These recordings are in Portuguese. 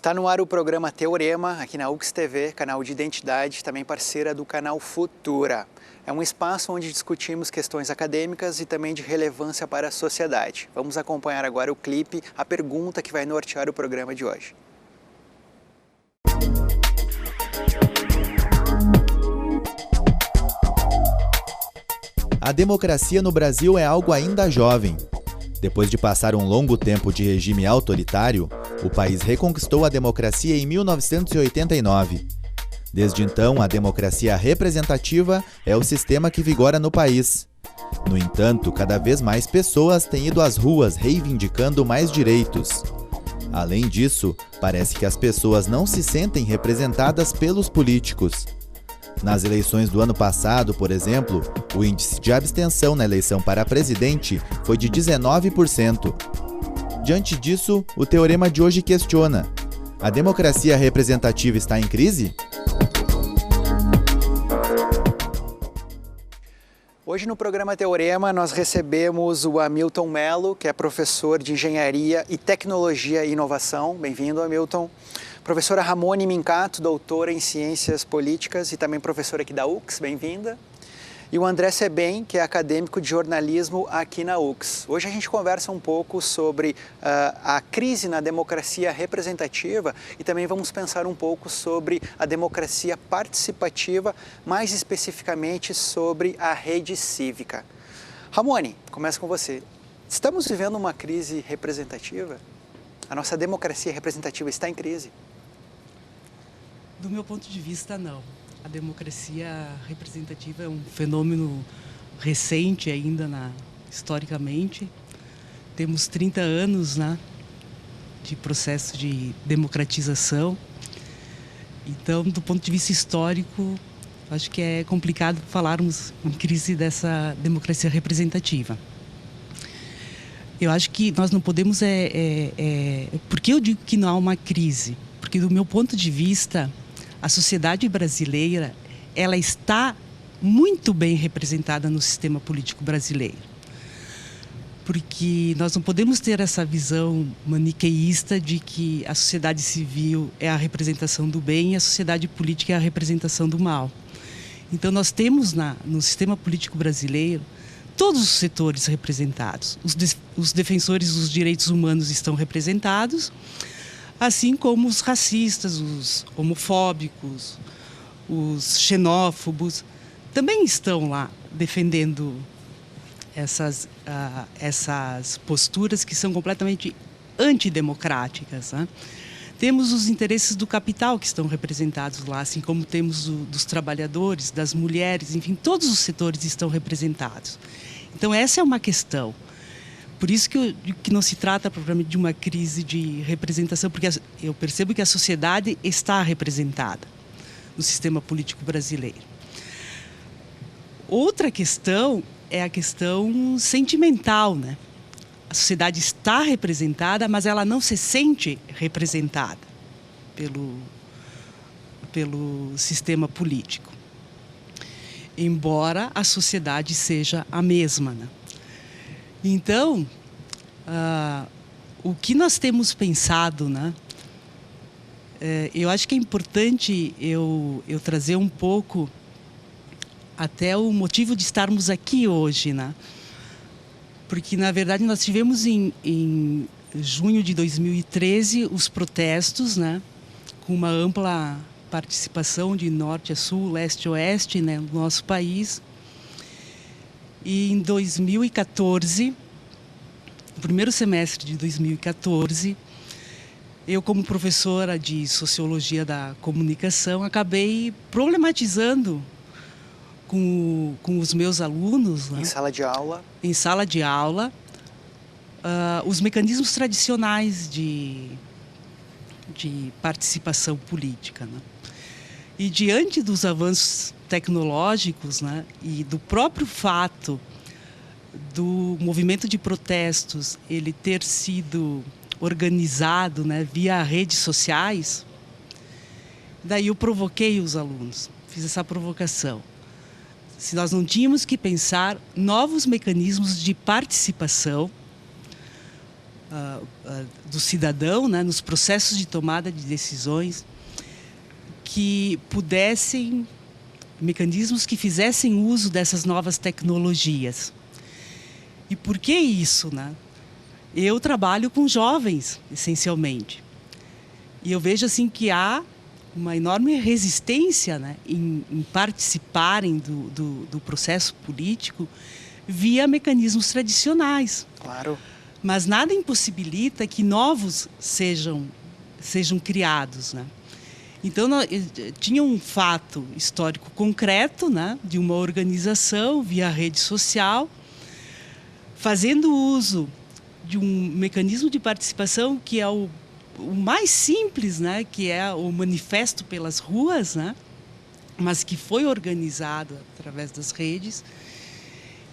Está no ar o programa Teorema, aqui na UX TV, canal de identidade, também parceira do canal Futura. É um espaço onde discutimos questões acadêmicas e também de relevância para a sociedade. Vamos acompanhar agora o clipe, a pergunta que vai nortear o programa de hoje. A democracia no Brasil é algo ainda jovem. Depois de passar um longo tempo de regime autoritário, o país reconquistou a democracia em 1989. Desde então, a democracia representativa é o sistema que vigora no país. No entanto, cada vez mais pessoas têm ido às ruas reivindicando mais direitos. Além disso, parece que as pessoas não se sentem representadas pelos políticos. Nas eleições do ano passado, por exemplo, o índice de abstenção na eleição para presidente foi de 19%. Diante disso, o teorema de hoje questiona: a democracia representativa está em crise? Hoje no programa Teorema nós recebemos o Hamilton Melo, que é professor de Engenharia e Tecnologia e Inovação. Bem-vindo, Hamilton. Professora Ramone Mincato, doutora em Ciências Políticas e também professora aqui da UX, bem-vinda. E o André Sebem, que é acadêmico de jornalismo aqui na UX. Hoje a gente conversa um pouco sobre a crise na democracia representativa e também vamos pensar um pouco sobre a democracia participativa, mais especificamente sobre a rede cívica. Ramone, começa com você. Estamos vivendo uma crise representativa? A nossa democracia representativa está em crise? Do meu ponto de vista, não. A democracia representativa é um fenômeno recente ainda, historicamente. Temos 30 anos de processo de democratização. Então, do ponto de vista histórico, acho que é complicado falarmos em crise dessa democracia representativa. Eu acho que nós não podemos... Por que eu digo que não há uma crise? Porque, do meu ponto de vista, a sociedade brasileira ela está muito bem representada no sistema político brasileiro. Porque nós não podemos ter essa visão maniqueísta de que a sociedade civil é a representação do bem e a sociedade política é a representação do mal. Então, nós temos no sistema político brasileiro todos os setores representados. Os defensores dos direitos humanos estão representados, assim como os racistas, os homofóbicos, os xenófobos, também estão lá defendendo essas posturas que são completamente antidemocráticas, né? Temos os interesses do capital que estão representados lá, assim como temos dos trabalhadores, das mulheres, enfim, todos os setores estão representados. Então, essa é uma questão. Por isso que não se trata propriamente de uma crise de representação, porque eu percebo que a sociedade está representada no sistema político brasileiro. Outra questão é a questão sentimental, né? A sociedade está representada, mas ela não se sente representada pelo sistema político, embora a sociedade seja a mesma, né? Então, o que nós temos pensado, né? Eu acho que é importante eu trazer um pouco até o motivo de estarmos aqui hoje, né? Porque, na verdade, nós tivemos em junho de 2013 os protestos, né? Com uma ampla participação de norte a sul, leste a oeste, né? No nosso país. E em 2014, no primeiro semestre de 2014, eu, como professora de Sociologia da Comunicação, acabei problematizando com os meus alunos, né? Em sala de aula? Em sala de aula, os mecanismos tradicionais de participação política, né? E diante dos avanços tecnológicos, né, e do próprio fato do movimento de protestos ele ter sido organizado, né, via redes sociais, daí eu provoquei os alunos, fiz essa provocação. Se nós não tínhamos que pensar novos mecanismos de participação do cidadão, né, nos processos de tomada de decisões, que pudessem, mecanismos que fizessem uso dessas novas tecnologias. E por que isso, né? Eu trabalho com jovens, essencialmente. E eu vejo assim que há uma enorme resistência, né, em participarem do processo político via mecanismos tradicionais. Claro. Mas nada impossibilita que novos sejam criados, né? Então, tinha um fato histórico concreto, né, de uma organização via rede social, fazendo uso de um mecanismo de participação que é o mais simples, né, que é o manifesto pelas ruas, né, mas que foi organizado através das redes.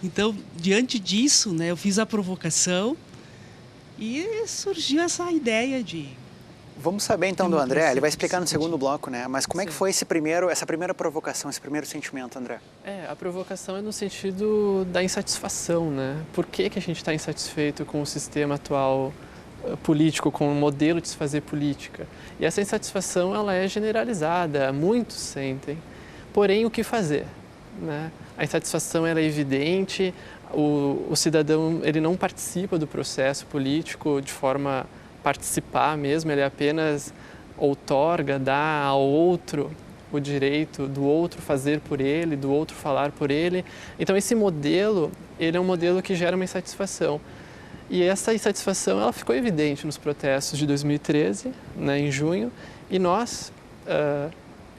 Então, diante disso, né, eu fiz a provocação e surgiu essa ideia de... Vamos saber então do André, ele vai explicar no segundo bloco, né? Mas como é que foi essa primeira provocação, esse primeiro sentimento, André? A provocação é no sentido da insatisfação, né? Por que a gente está insatisfeito com o sistema atual político, com o modelo de se fazer política? E essa insatisfação, ela é generalizada, muitos sentem. Porém, o que fazer, né? A insatisfação, ela é evidente, o cidadão, ele não participa do processo político de forma participar mesmo, ele apenas outorga, dá ao outro o direito do outro fazer por ele, do outro falar por ele. Então esse modelo, ele é um modelo que gera uma insatisfação. E essa insatisfação, ela ficou evidente nos protestos de 2013, né, em junho, e nós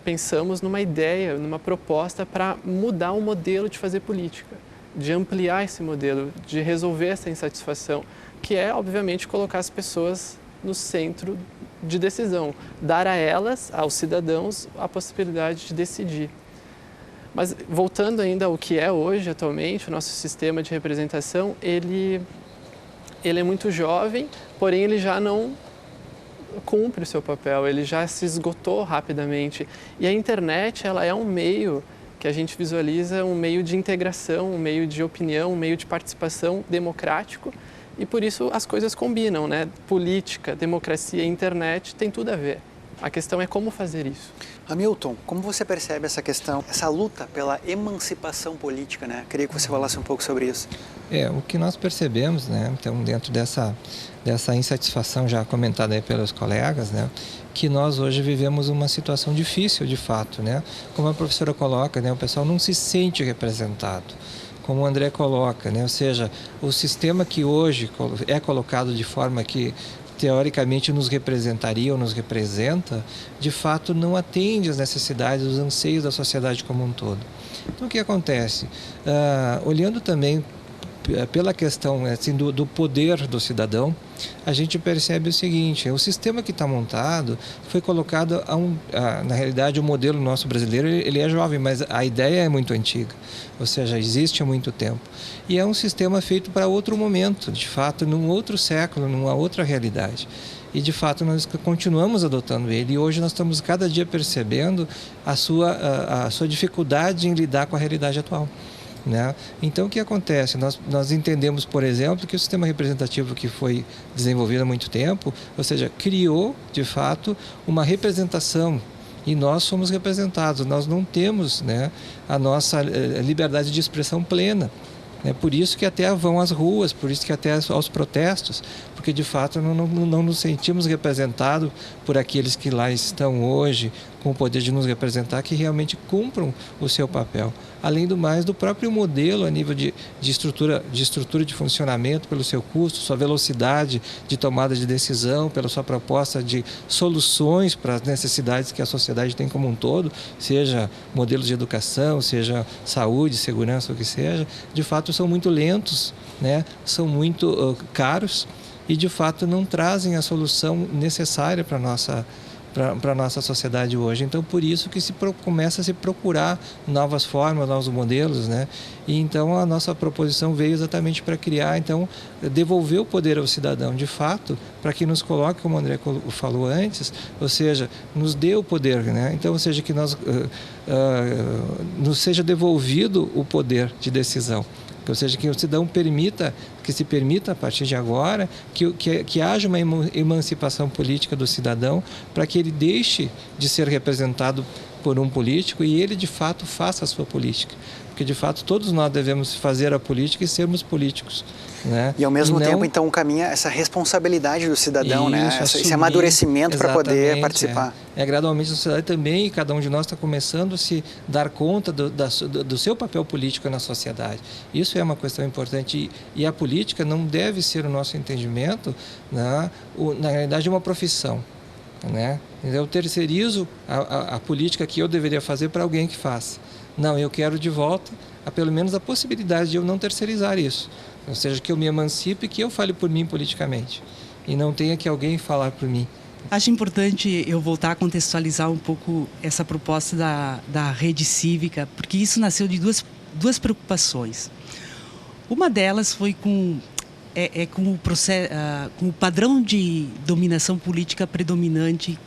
pensamos numa ideia, numa proposta para mudar o modelo de fazer política, de ampliar esse modelo, de resolver essa insatisfação, que é, obviamente, colocar as pessoas no centro de decisão, dar a elas, aos cidadãos, a possibilidade de decidir. Mas, voltando ainda ao que é hoje, atualmente, o nosso sistema de representação, ele é muito jovem, porém ele já não cumpre o seu papel, ele já se esgotou rapidamente. E a internet, ela é um meio que a gente visualiza, um meio de integração, um meio de opinião, um meio de participação democrático, e por isso as coisas combinam, né? Política, democracia e internet tem tudo a ver. A questão é como fazer isso. Hamilton, como você percebe essa questão, essa luta pela emancipação política, né? Queria que você falasse um pouco sobre isso. O que nós percebemos, né? Então, dentro dessa insatisfação já comentada aí pelos colegas, né? Que nós hoje vivemos uma situação difícil, de fato, né? Como a professora coloca, né? O pessoal não se sente representado. Como o André coloca, né? Ou seja, o sistema que hoje é colocado de forma que teoricamente nos representaria ou nos representa, de fato não atende às necessidades, os anseios da sociedade como um todo. Então o que acontece? Olhando também pela questão assim, do poder do cidadão, a gente percebe o seguinte: o sistema que está montado foi colocado, na realidade o modelo nosso brasileiro ele é jovem, mas a ideia é muito antiga, ou seja, existe há muito tempo. E é um sistema feito para outro momento, de fato, num outro século, numa outra realidade. E, de fato, nós continuamos adotando ele. E hoje nós estamos cada dia percebendo a sua dificuldade em lidar com a realidade atual, né? Então, o que acontece? Nós entendemos, por exemplo, que o sistema representativo que foi desenvolvido há muito tempo, ou seja, criou, de fato, uma representação. E nós somos representados. Nós não temos, né, a nossa liberdade de expressão plena. É por isso que até vão às ruas, por isso que até aos protestos, porque de fato não nos sentimos representados por aqueles que lá estão hoje com o poder de nos representar, que realmente cumpram o seu papel. Além do mais, do próprio modelo a nível de estrutura de funcionamento, pelo seu custo, sua velocidade de tomada de decisão, pela sua proposta de soluções para as necessidades que a sociedade tem como um todo, seja modelos de educação, seja saúde, segurança, o que seja, de fato são muito lentos, né? São muito caros e de fato não trazem a solução necessária para a nossa sociedade hoje. Então, por isso que começa a se procurar novas formas, novos modelos, né? E então a nossa proposição veio exatamente para criar, então, devolver o poder ao cidadão, de fato, para que nos coloque, como o André falou antes, ou seja, nos dê o poder, né? Então, ou seja, que nos seja devolvido o poder de decisão. Ou seja, que o cidadão se permita a partir de agora que haja uma emancipação política do cidadão para que ele deixe de ser representado por um político e ele de fato faça a sua política. Porque de fato todos nós devemos fazer a política e sermos políticos, né? E ao mesmo tempo então caminha essa responsabilidade do cidadão, né? Esse amadurecimento para poder participar. Gradualmente a sociedade também, cada um de nós está começando a se dar conta do seu papel político na sociedade. Isso é uma questão importante e a política não deve ser o nosso entendimento, né? Na realidade é uma profissão, né? Eu terceirizo a política que eu deveria fazer para alguém que faça. Não, eu quero de volta pelo menos a possibilidade de eu não terceirizar isso. Ou seja, que eu me emancipe e que eu fale por mim politicamente. E não tenha que alguém falar por mim. Acho importante eu voltar a contextualizar um pouco essa proposta da rede cívica, porque isso nasceu de duas preocupações. Uma delas foi com o padrão de dominação política predominante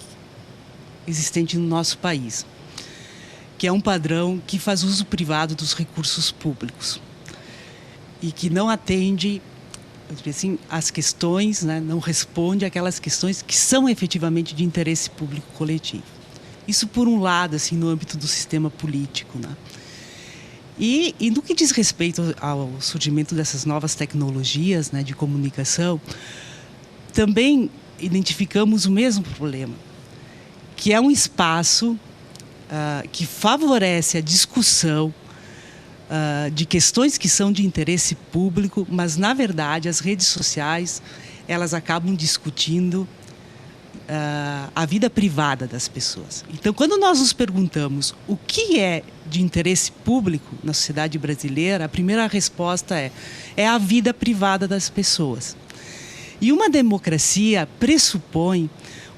existente no nosso país, que é um padrão que faz uso privado dos recursos públicos e que não atende, assim, às questões, né, não responde àquelas questões que são efetivamente de interesse público coletivo. Isso por um lado, assim, no âmbito do sistema político, né? E no que diz respeito ao surgimento dessas novas tecnologias, né, de comunicação, também identificamos o mesmo problema, que é um espaço que favorece a discussão de questões que são de interesse público, mas, na verdade, as redes sociais elas acabam discutindo a vida privada das pessoas. Então, quando nós nos perguntamos o que é de interesse público na sociedade brasileira, a primeira resposta é a vida privada das pessoas. E uma democracia pressupõe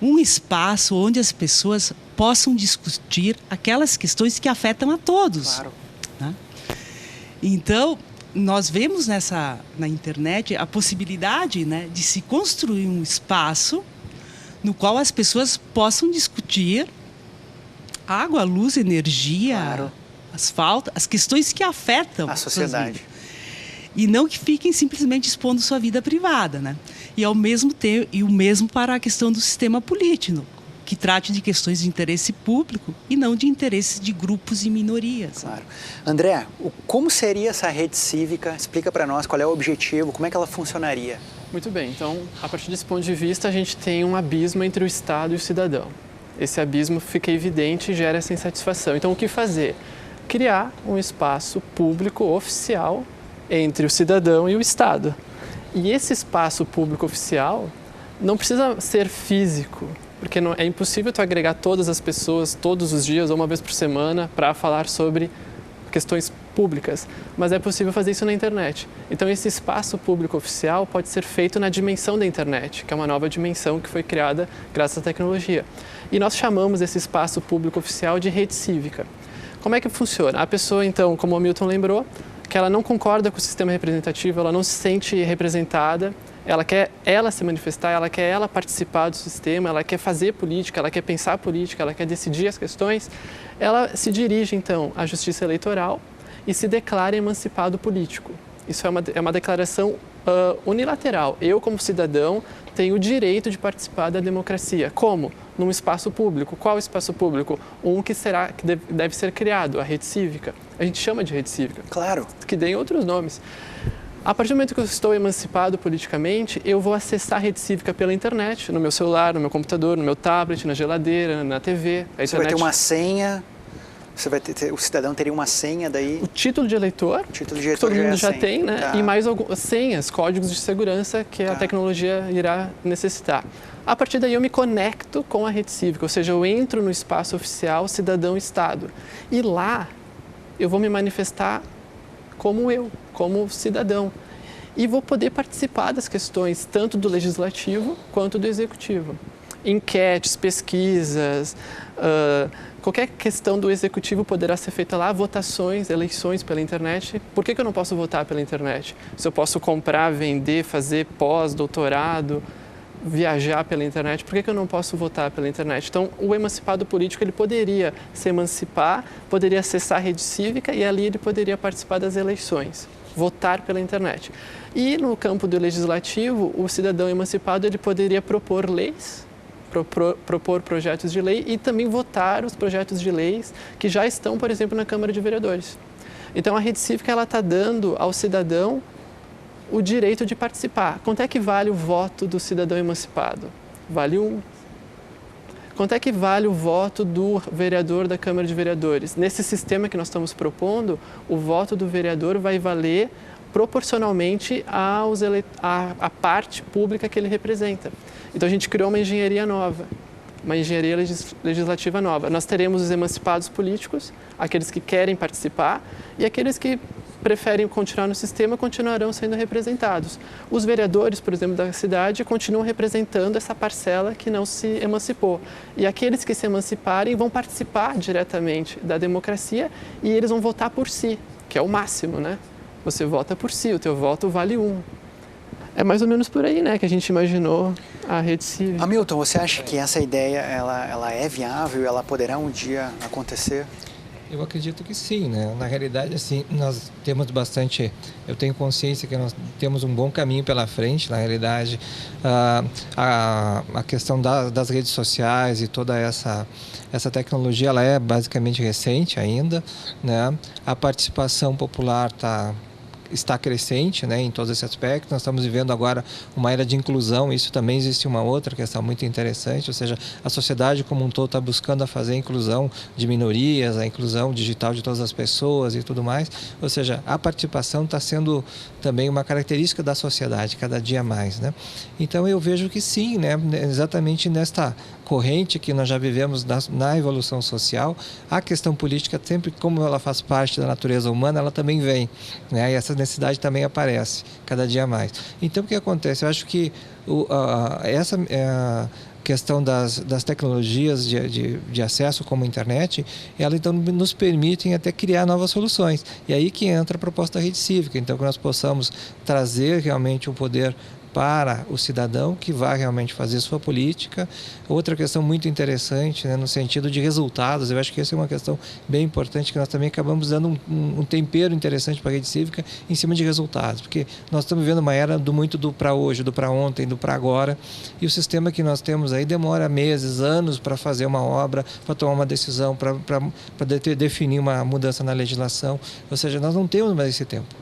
um espaço onde as pessoas possam discutir aquelas questões que afetam a todos. Claro. Né? Então, nós vemos na internet a possibilidade, né, de se construir um espaço no qual as pessoas possam discutir água, luz, energia, claro, asfalto, as questões que afetam a sociedade. E não que fiquem simplesmente expondo sua vida privada, né? E ao mesmo tempo, e o mesmo para a questão do sistema político, que trate de questões de interesse público e não de interesses de grupos e minorias. Claro. André, como seria essa rede cívica? Explica para nós qual é o objetivo, como é que ela funcionaria? Muito bem, então, a partir desse ponto de vista, a gente tem um abismo entre o Estado e o cidadão. Esse abismo fica evidente e gera essa insatisfação. Então, o que fazer? Criar um espaço público oficial entre o cidadão e o Estado. E esse espaço público oficial não precisa ser físico, porque é impossível tu agregar todas as pessoas todos os dias ou uma vez por semana para falar sobre questões públicas, mas é possível fazer isso na internet. Então esse espaço público oficial pode ser feito na dimensão da internet, que é uma nova dimensão que foi criada graças à tecnologia. E nós chamamos esse espaço público oficial de rede cívica. Como é que funciona? A pessoa, então, como o Milton lembrou, que ela não concorda com o sistema representativo, ela não se sente representada, ela quer se manifestar, ela quer participar do sistema, ela quer fazer política, ela quer pensar política, ela quer decidir as questões, ela se dirige, então, à Justiça Eleitoral e se declara emancipado político. Isso é uma declaração unilateral. Eu, como cidadão, tenho o direito de participar da democracia. Como? Num espaço público. Qual espaço público? Um que deve ser criado, a rede cívica. A gente chama de rede cívica. Claro. Que tem outros nomes. A partir do momento que eu estou emancipado politicamente, eu vou acessar a rede cívica pela internet, no meu celular, no meu computador, no meu tablet, na geladeira, na TV. Você vai ter uma senha, o cidadão teria uma senha daí? O título de eleitor, que todo mundo já tem, né? Tá. E mais algumas senhas, códigos de segurança que a tecnologia irá necessitar. A partir daí eu me conecto com a rede cívica, ou seja, eu entro no espaço oficial cidadão-estado. E lá eu vou me manifestar como cidadão. E vou poder participar das questões tanto do legislativo quanto do executivo. Enquetes, pesquisas, qualquer questão do executivo poderá ser feita lá, votações, eleições pela internet. Por que eu não posso votar pela internet? Se eu posso comprar, vender, fazer pós-doutorado, viajar pela internet, por que eu não posso votar pela internet? Então, o emancipado político ele poderia se emancipar, poderia acessar a rede cívica e ali ele poderia participar das eleições. votar pela internet. E no campo do legislativo, o cidadão emancipado ele poderia propor leis, propor projetos de lei e também votar os projetos de leis que já estão, por exemplo, na Câmara de Vereadores. Então, a rede cívica está dando ao cidadão o direito de participar. Quanto é que vale o voto do cidadão emancipado? Vale 1. Quanto é que vale o voto do vereador da Câmara de Vereadores? Nesse sistema que nós estamos propondo, o voto do vereador vai valer proporcionalmente à parte pública que ele representa. Então, a gente criou uma engenharia nova, uma engenharia legislativa nova. Nós teremos os emancipados políticos, aqueles que querem participar, e aqueles que preferem continuar no sistema continuarão sendo representados. Os vereadores, por exemplo, da cidade continuam representando essa parcela que não se emancipou. E aqueles que se emanciparem vão participar diretamente da democracia e eles vão votar por si, que é o máximo, né? Você vota por si, o teu voto vale 1. É mais ou menos por aí, né, que a gente imaginou a rede cívica. Hamilton, você acha que essa ideia ela é viável e ela poderá um dia acontecer? Eu acredito que sim, né? Na realidade, assim, nós temos bastante... Eu tenho consciência que nós temos um bom caminho pela frente. Na realidade, a questão das redes sociais e toda essa tecnologia, ela é basicamente recente ainda, né? A participação popular está crescente, né, em todos esses aspectos. Nós estamos vivendo agora uma era de inclusão, isso também existe uma outra questão muito interessante, ou seja, a sociedade como um todo está buscando a fazer a inclusão de minorias, a inclusão digital de todas as pessoas e tudo mais, ou seja, a participação está sendo também uma característica da sociedade, cada dia mais, né? Então eu vejo que sim, né, exatamente nesta corrente que nós já vivemos na evolução social, a questão política sempre, como ela faz parte da natureza humana, ela também vem, né? E essa necessidade também aparece cada dia mais. Então o que acontece? Eu acho que essa questão das tecnologias de acesso como a internet, ela então nos permitem até criar novas soluções. E aí que entra a proposta da rede cívica, então que nós possamos trazer realmente um poder para o cidadão que vai realmente fazer sua política. Outra questão muito interessante, né, no sentido de resultados, eu acho que essa é uma questão bem importante, que nós também acabamos dando um tempero interessante para a rede cívica em cima de resultados, porque nós estamos vivendo uma era muito do para hoje, do para ontem, do para agora, e o sistema que nós temos aí demora meses, anos para fazer uma obra, para tomar uma decisão, para definir uma mudança na legislação, ou seja, nós não temos mais esse tempo.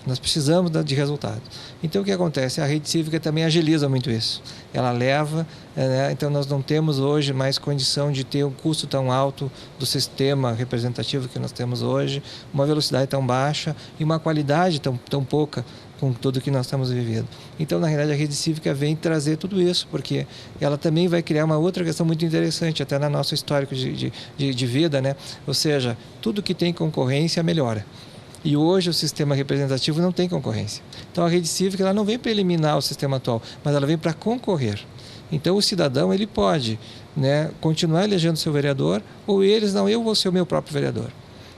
Nós precisamos de resultados. Então, o que acontece? A rede cívica também agiliza muito isso. Ela leva, né? Então nós não temos hoje mais condição de ter um custo tão alto do sistema representativo que nós temos hoje, uma velocidade tão baixa e uma qualidade tão pouca com tudo que nós estamos vivendo. Então, na realidade, a rede cívica vem trazer tudo isso, porque ela também vai criar uma outra questão muito interessante, até no nosso histórico de vida, né? Ou seja, tudo que tem concorrência melhora. E hoje o sistema representativo não tem concorrência. Então a rede cívica ela não vem para eliminar o sistema atual, mas ela vem para concorrer. Então o cidadão ele pode, né, continuar elegendo seu vereador, ou eu vou ser o meu próprio vereador.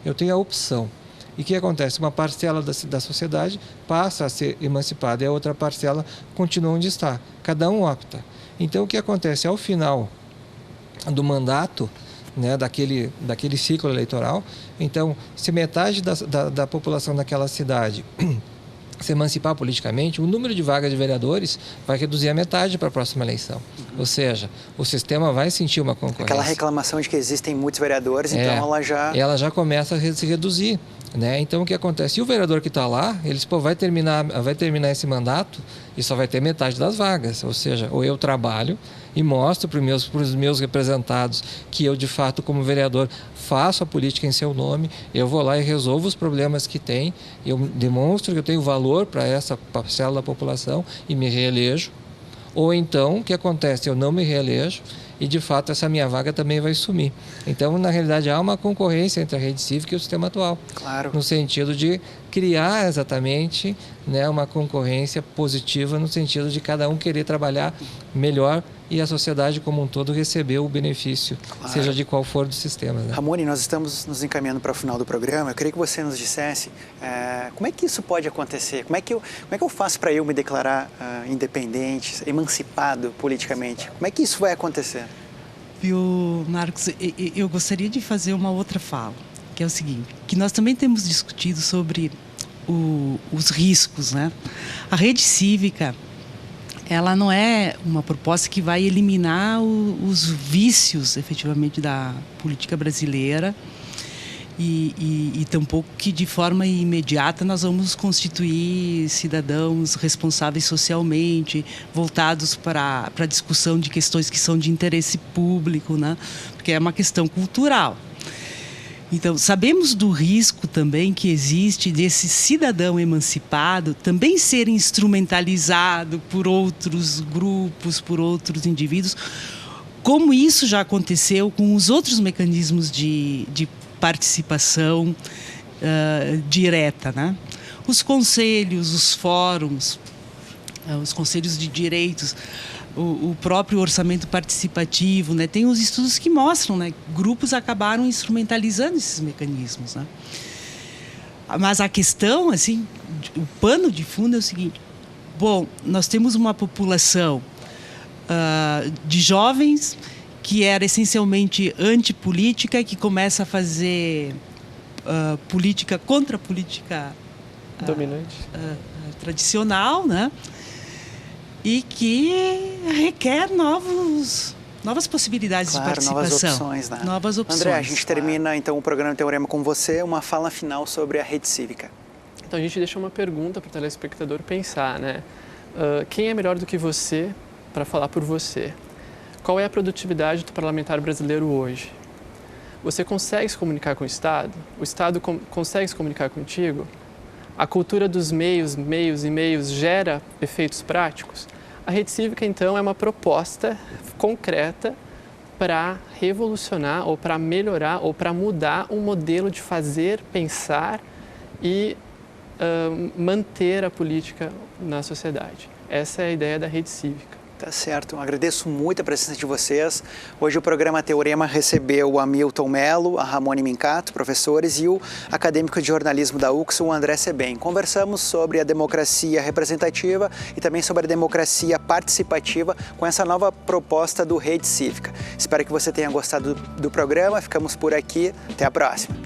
Eu tenho a opção. E o que acontece? Uma parcela da sociedade passa a ser emancipada e a outra parcela continua onde está. Cada um opta. Então o que acontece? Ao final do mandato, né, daquele ciclo eleitoral, então, se metade da população daquela cidade se emancipar politicamente, o número de vagas de vereadores vai reduzir a metade para a próxima eleição. Ou seja, o sistema vai sentir uma concorrência. Aquela reclamação de que existem muitos vereadores, então ela já começa a se reduzir, né? Então, o que acontece? E o vereador que está lá, ele vai terminar esse mandato e só vai ter metade das vagas. Ou seja, ou eu trabalho e mostro para os meus representados que eu, de fato, como vereador, faço a política em seu nome, eu vou lá e resolvo os problemas que tem, eu demonstro que eu tenho valor para essa parcela da população e me reelejo. Ou então, o que acontece? Eu não me reelejo e, de fato, essa minha vaga também vai sumir. Então, na realidade, há uma concorrência entre a rede cívica e o sistema atual. Claro. No sentido de criar exatamente, né, uma concorrência positiva, no sentido de cada um querer trabalhar melhor e a sociedade como um todo receber o benefício, claro, seja de qual for do sistema. Né? Ramone, nós estamos nos encaminhando para o final do programa. Eu queria que você nos dissesse como é que isso pode acontecer? Como é que eu faço para eu me declarar independente, emancipado politicamente? Como é que isso vai acontecer? Viu, Marcos, eu gostaria de fazer uma outra fala, que é o seguinte, que nós também temos discutido sobre os riscos, né? A rede cívica, ela não é uma proposta que vai eliminar os vícios, efetivamente, da política brasileira e tampouco que, de forma imediata, nós vamos constituir cidadãos responsáveis socialmente, voltados para a discussão de questões que são de interesse público, né? Porque é uma questão cultural. Então, sabemos do risco também que existe desse cidadão emancipado também ser instrumentalizado por outros grupos, por outros indivíduos, como isso já aconteceu com os outros mecanismos de participação direta, né? Os conselhos, os fóruns, os conselhos de direitos, o próprio orçamento participativo, né? Tem os estudos que mostram, né? Grupos acabaram instrumentalizando esses mecanismos, né? Mas a questão, assim, o pano de fundo é o seguinte: bom, nós temos uma população de jovens que era essencialmente antipolítica, que começa a fazer política contra a política dominante, tradicional, né? E que requer novas possibilidades de participação. Novas opções, né? Novas opções. André, a gente termina então o programa Teorema com você, uma fala final sobre a rede cívica. Então a gente deixa uma pergunta para o telespectador pensar, né? Quem é melhor do que você para falar por você? Qual é a produtividade do parlamentar brasileiro hoje? Você consegue se comunicar com o Estado? O Estado consegue se comunicar contigo? A cultura dos meios e meios gera efeitos práticos? A rede cívica, então, é uma proposta concreta para revolucionar ou para melhorar ou para mudar um modelo de fazer, pensar e manter a política na sociedade. Essa é a ideia da rede cívica. Tá certo, eu agradeço muito a presença de vocês. Hoje o programa Teorema recebeu o Hamilton Mello, a Ramone Mincato, professores, e o acadêmico de jornalismo da UCS, o André Sebem. Conversamos sobre a democracia representativa e também sobre a democracia participativa com essa nova proposta do Rede Cívica. Espero que você tenha gostado do programa, ficamos por aqui, até a próxima.